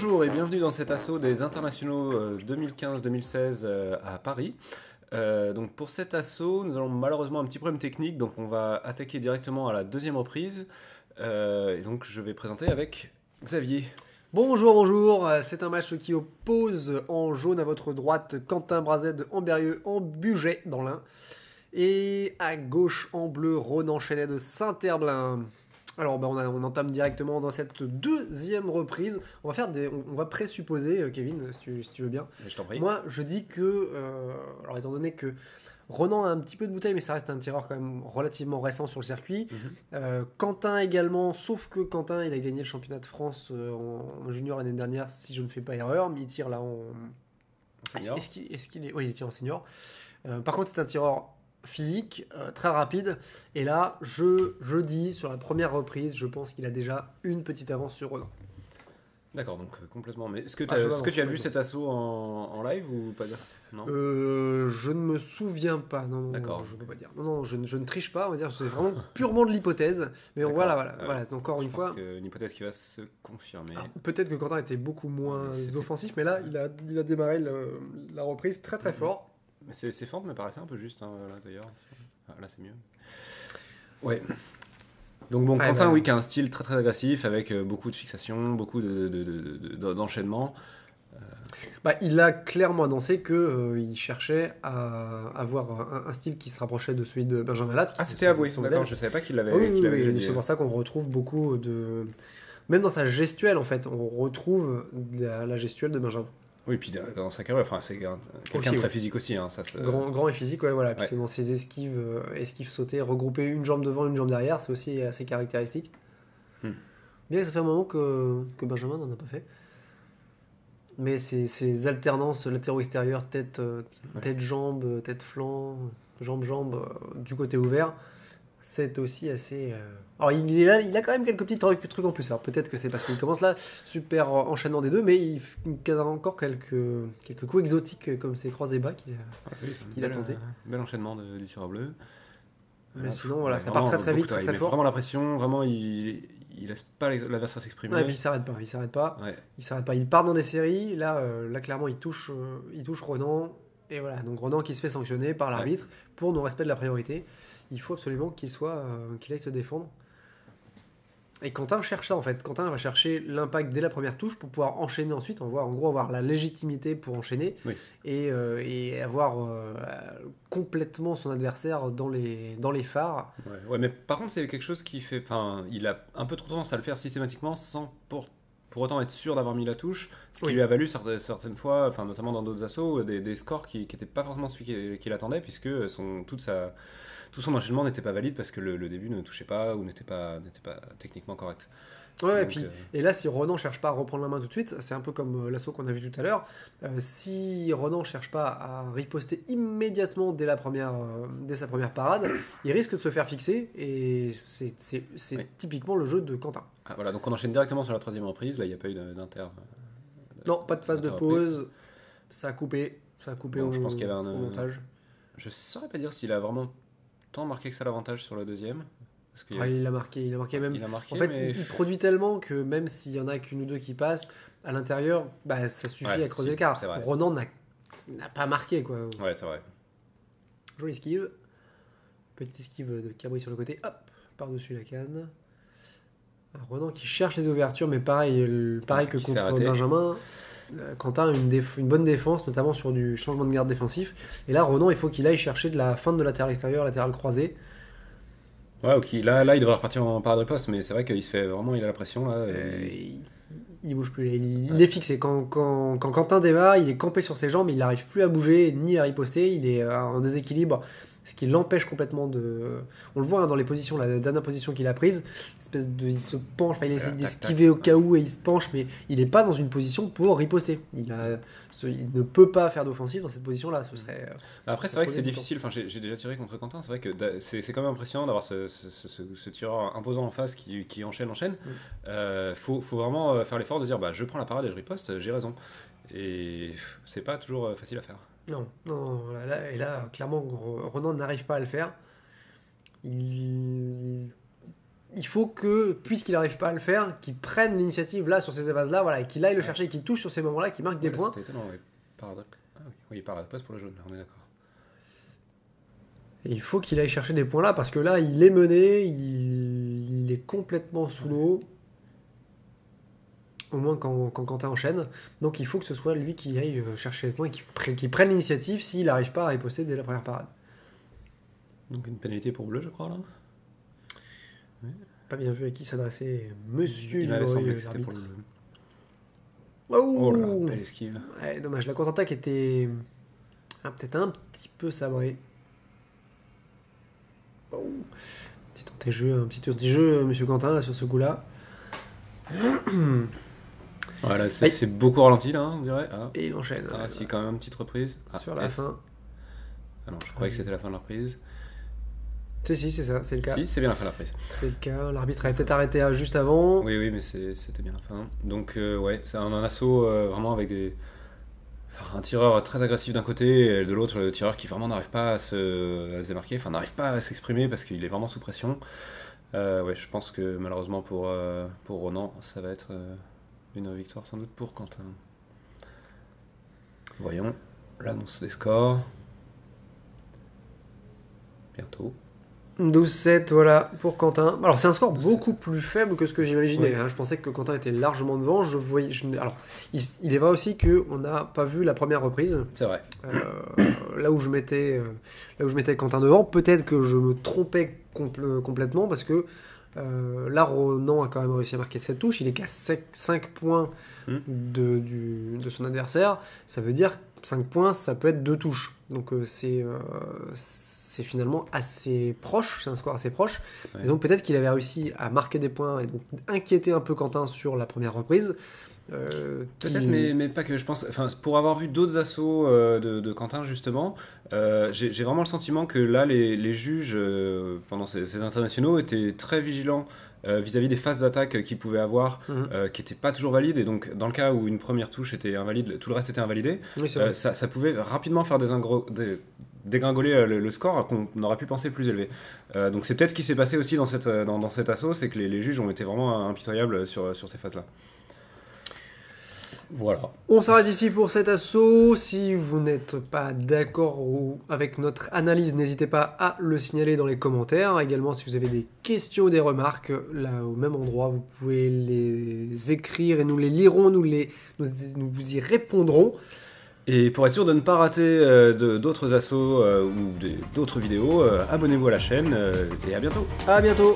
Bonjour et bienvenue dans cet assaut des internationaux 2015-2016 à Paris. Donc pour cet assaut, nous avons malheureusement un petit problème technique, donc on va attaquer directement à la deuxième reprise. Et donc je vais présenter avec Xavier. Bonjour, bonjour, c'est un match qui oppose en jaune à votre droite Quentin Brazet de Amberieu en Bugey dans l'Ain et à gauche en bleu Ronan Chenet de Saint-Herblain. Alors on entame directement dans cette deuxième reprise. On va présupposer, Kevin, si tu veux bien. Je t'en prie. Moi je dis que, alors étant donné que Ronan a un petit peu de bouteille, mais ça reste un tireur quand même relativement récent sur le circuit. Quentin également, sauf que Quentin, il a gagné le championnat de France en junior l'année dernière, si je ne fais pas erreur, mais il tire là en... Senior. Est-ce qu'il est... Oui, il tire en senior. Par contre, c'est un tireur physique, très rapide. Et là, je dis, sur la première reprise, je pense qu'il a déjà une petite avance sur Ronan. D'accord, donc complètement. Mais est-ce que, Ah, je est-ce que tu as vu complètement. cet assaut en live ou pas? Non. Je ne me souviens pas. Non, non, D'accord. je ne peux pas dire. Non, non, je ne triche pas. On va dire, c'est vraiment purement de l'hypothèse. Mais D'accord. voilà. Encore Je une pense fois, que une hypothèse qui va se confirmer. peut-être que Quentin était beaucoup moins Mais c'était- offensif, mais là, il a démarré la reprise très très Mhm. fort. Mais ces formes me paraissaient un peu justes, hein, là, d'ailleurs. Ah, là, c'est mieux. Ouais. Donc bon, Ouais, Quentin, bah, oui, qui a un style très très agressif avec beaucoup de fixation, beaucoup d'enchaînement. il a clairement annoncé que il cherchait à avoir un style qui se rapprochait de celui de Benjamin Latte, qui Ah, était c'était avoué, son d'accord, modèle. je savais pas qu'il Ah oui, l'avait oui, qu'il avait oui, déjà oui, dit. c'est pour ça qu'on retrouve beaucoup de... Même dans sa gestuelle, en fait, on retrouve la gestuelle de Benjamin. Oui, puis dans sa carrière, enfin, c'est quelqu'un Aussi, de très oui. physique aussi, hein, ça se... Grand et physique, ouais, voilà. Puis Ouais. c'est dans ses esquives sautées, regrouper une jambe devant, une jambe derrière, c'est aussi assez caractéristique. Hmm. Bien que ça fait un moment que Benjamin n'en a pas fait. Mais ces alternances latéraux-extérieurs, Ouais. tête-jambe, tête-flanc, jambe-jambe, du côté ouvert, c'est aussi assez... Alors il a quand même quelques petits trucs en plus. Alors peut-être que c'est parce qu'il commence là, super enchaînement des deux, mais il a encore quelques coups exotiques comme ces croisés bas Ah, oui, c'est un qu'il a tenté. bel enchaînement du tireur bleu. Mais Là, sinon, voilà, ouais, ça part vraiment, très très vite, beaucoup, très il très met fort. vraiment la pression, vraiment, il laisse pas l'adversaire s'exprimer. Ouais, et puis il s'arrête pas. Ouais. Il s'arrête pas. Il part dans des séries. Là clairement, il touche Ronan. Et voilà, donc Ronan qui se fait sanctionner par Ouais. l'arbitre pour non-respect de la priorité. Il faut absolument qu'il aille se défendre. Et Quentin cherche ça en fait. Quentin va chercher l'impact dès la première touche pour pouvoir enchaîner ensuite. En gros, avoir la légitimité pour enchaîner Oui. et avoir complètement son adversaire dans les phares. Ouais, mais par contre, c'est quelque chose qui fait. Enfin, il a un peu trop tendance à le faire systématiquement sans pour autant être sûr d'avoir mis la touche, ce qui Oui. lui a valu certaines fois, enfin, notamment dans d'autres assauts, des scores qui n'étaient pas forcément celui qu'il attendait, puisque tout son enchaînement n'était pas valide parce que le début ne touchait pas ou n'était pas techniquement correct. Ouais, Donc, et là, si Ronan cherche pas à reprendre la main tout de suite, c'est un peu comme l'assaut qu'on a vu tout à l'heure. Si Ronan cherche pas à riposter immédiatement dès sa première parade, il risque de se faire fixer. Et c'est Oui. typiquement le jeu de Quentin. ah, voilà, donc on enchaîne directement sur la troisième reprise. Là, il n'y a pas eu d'inter. Non, pas de phase de Interreprise. pause. Ça a coupé. Ça a coupé Bon, je pense qu'il y avait au montage. je saurais pas dire s'il a vraiment tant marqué que ça l'avantage sur la deuxième. Parce qu'il y a- Ah, il a marqué même. il a marqué, En fait, mais. il produit tellement que même s'il y en a qu'une ou deux qui passent, à l'intérieur, bah, ça suffit Ouais, à creuser si, l'écart. c'est vrai. Ronan n'a pas marqué, quoi. Ouais, c'est vrai. Jolie esquive. Petite esquive de Cabri sur le côté. Hop, par-dessus la canne. Un Ronan qui cherche les ouvertures, mais pareil que Qui se fait contre arrêter. Benjamin. Quentin a une bonne défense, notamment sur du changement de garde défensif. Et là, Ronan, il faut qu'il aille chercher de la fin de latéral extérieur, latéral croisé. Ouais, ok. Là, il devrait repartir en parade de poste, mais c'est vrai qu'il se fait vraiment, il a la pression là. Il bouge plus. Il est fixé. Quand Quentin démarre, il est campé sur ses jambes, il n'arrive plus à bouger ni à riposter. Il est en déséquilibre, ce qui l'empêche complètement de. On le voit hein, dans les positions, la dernière position qu'il a prise, il se penche, enfin, il essaie Tac, d'esquiver tac, au cas où et il se penche, mais il n'est pas dans une position pour riposter. Il ne peut pas faire d'offensive dans cette position-là. Ce serait. Après, c'est ça vrai que prenait c'est du temps. difficile. Enfin, j'ai déjà tiré contre Quentin. C'est vrai que c'est quand même impressionnant d'avoir ce tireur imposant en face qui enchaîne. Faut vraiment faire l'effort de dire bah, je prends la parade et je riposte, j'ai raison. Et c'est pas toujours facile à faire. Non, non, clairement, Ronan n'arrive pas à le faire. Il il faut que, puisqu'il n'arrive pas à le faire, qu'il prenne l'initiative là sur ces phases-là, voilà, et qu'il aille le chercher, qu'il touche sur ces moments-là, qu'il marque des Ouais, là, points. c'était étonnant, ouais. Paradoxe. Ah oui, paradoxe pour le jaune, on est d'accord. Et il faut qu'il aille chercher des points là, parce que là, il est mené, il est complètement sous l'eau. Au moins quand Quentin enchaîne. Donc il faut que ce soit lui qui aille chercher les points et qui prenne l'initiative s'il n'arrive pas à riposter dès la première parade. Donc une pénalité pour bleu, je crois, là. Pas bien vu à qui s'adresser Monsieur Il m'avait Dubreuil, semblé que c'était l'arbitre. pour le bleu. Oh, Oh là, belle esquive. Ouais, dommage, la contre-attaque était peut-être un petit peu sabrée. Oh. Un petit tour de jeu, Monsieur Quentin, là, sur ce coup-là. Voilà, Aïe. c'est beaucoup ralenti, là, on dirait. Ah, Et il enchaîne. ah si, quand même, une petite reprise. Ah, Sur la S. fin. Ah non, je croyais que c'était la fin de la reprise. Si, c'est ça, c'est le cas. Si, c'est bien la fin de la reprise. C'est le cas. L'arbitre avait peut-être arrêté juste avant. Oui, mais c'était bien la fin. Donc, ouais, c'est un assaut vraiment avec des... Enfin, un tireur très agressif d'un côté et de l'autre, le tireur qui vraiment n'arrive pas à se démarquer, enfin n'arrive pas à s'exprimer parce qu'il est vraiment sous pression. Ouais, je pense que malheureusement pour Ronan, ça va être une victoire sans doute pour Quentin. Voyons l'annonce des scores. Bientôt. 12-7, voilà, pour Quentin. Alors, c'est un score beaucoup plus faible que ce que j'imaginais. Oui. Hein. Je pensais que Quentin était largement devant. Alors, il est vrai aussi qu'on n'a pas vu la première reprise. C'est vrai. Là où je mettais Quentin devant. Peut-être que je me trompais complètement parce que là, Ronan a quand même réussi à marquer 7 touches. Il est qu'à 5 points de son adversaire. Ça veut dire 5 points, ça peut être 2 touches. Donc, c'est finalement assez proche, c'est un score assez proche. Ouais. Et donc peut-être qu'il avait réussi à marquer des points et donc inquiéter un peu Quentin sur la première reprise. Peut-être, mais pas que. Je pense, enfin, pour avoir vu d'autres assauts de Quentin justement, j'ai vraiment le sentiment que là, les juges pendant ces internationaux étaient très vigilants vis-à-vis des phases d'attaque qu'ils pouvaient avoir, qui n'étaient pas toujours valides. Et donc, dans le cas où une première touche était invalide, tout le reste était invalidé. Oui, c'est vrai. Ça pouvait rapidement faire dégringoler le score qu'on aurait pu penser plus élevé. Donc c'est peut-être ce qui s'est passé aussi dans cet assaut, c'est que les juges ont été vraiment impitoyables sur ces phases-là. Voilà. On s'arrête ici pour cet assaut. Si vous n'êtes pas d'accord avec notre analyse, n'hésitez pas à le signaler dans les commentaires. Également, si vous avez des questions ou des remarques, là au même endroit, vous pouvez les écrire et nous les lirons, nous vous y répondrons. Et pour être sûr de ne pas rater d'autres assauts ou d'autres vidéos, abonnez-vous à la chaîne et à bientôt. À bientôt.